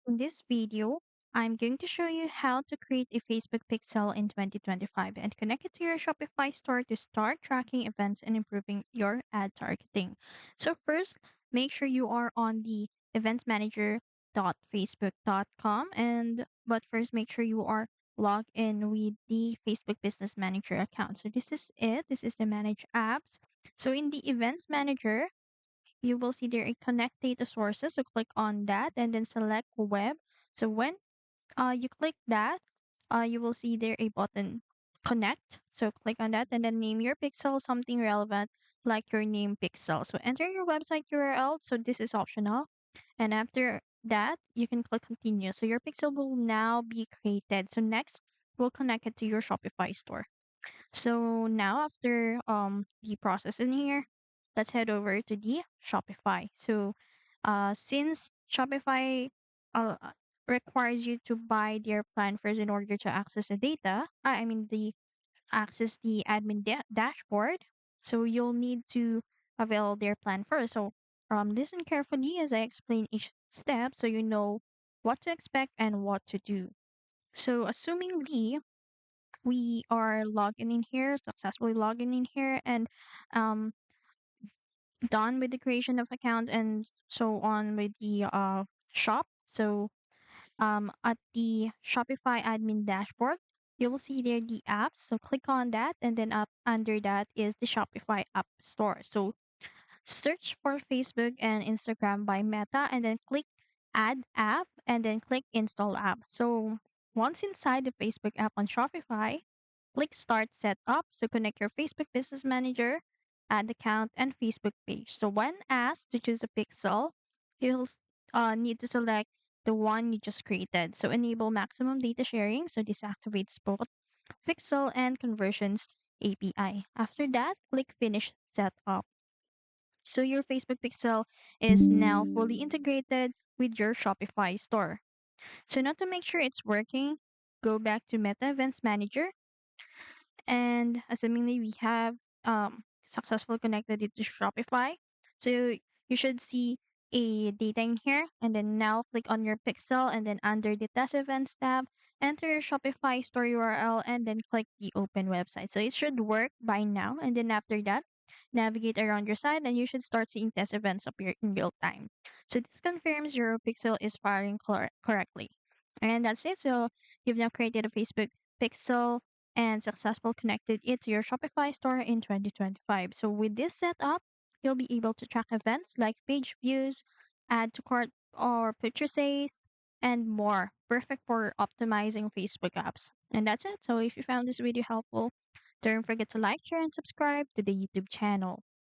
In this video, I'm going to show you how to create a Facebook pixel in 2025 and connect it to your Shopify store to start tracking events and improving your ad targeting. So first, make sure you are on the eventsmanager.facebook.com but first make sure you are logged in with the Facebook Business Manager account. So this is it. This is the manage apps. So in the events manager, you will see there a connect data sources. So click on that and then select web. So when you click that, you will see there a button connect. So click on that and then name your pixel something relevant like your name pixel. So enter your website URL. So this is optional. And after that, you can click continue. So your pixel will now be created. So next, we'll connect it to your Shopify store. So now after the process in here, let's head over to the Shopify. So since Shopify requires you to buy their plan first in order to access the data, I mean the access the admin dashboard. So you'll need to avail their plan first. So listen carefully as I explain each step so you know what to expect and what to do. So assumingly we are logging in here, successfully logging in here, and um, done with the creation of account and so on with the shop. So at the Shopify admin dashboard, you will see there the apps. So click on that, and then up under that is the Shopify App Store. So search for Facebook and Instagram by Meta and then click Add App and then click Install App. So once inside the Facebook app on Shopify, click Start Setup. So connect your Facebook Business Manager, ad account, and Facebook page. So when asked to choose a pixel, you'll need to select the one you just created. So enable maximum data sharing. So this activates both pixel and conversions API. After that, click Finish Setup. So your Facebook pixel is now fully integrated with your Shopify store. So now to make sure it's working, go back to Meta Events Manager and assumingly we have successfully connected it to Shopify. So you should see a data in here and then now click on your pixel and then under the test events tab, enter your Shopify store URL and then click the open website. So it should work by now and then after that, navigate around your site and you should start seeing test events appear in real time. So this confirms your pixel is firing correctly. And that's it. So you've now created a Facebook pixel and successful connected it to your Shopify store in 2025. So with this setup, you'll be able to track events like page views, add to cart or purchases, and more. Perfect for optimizing Facebook apps. And that's it. So if you found this video helpful, don't forget to like, share, and subscribe to the YouTube channel.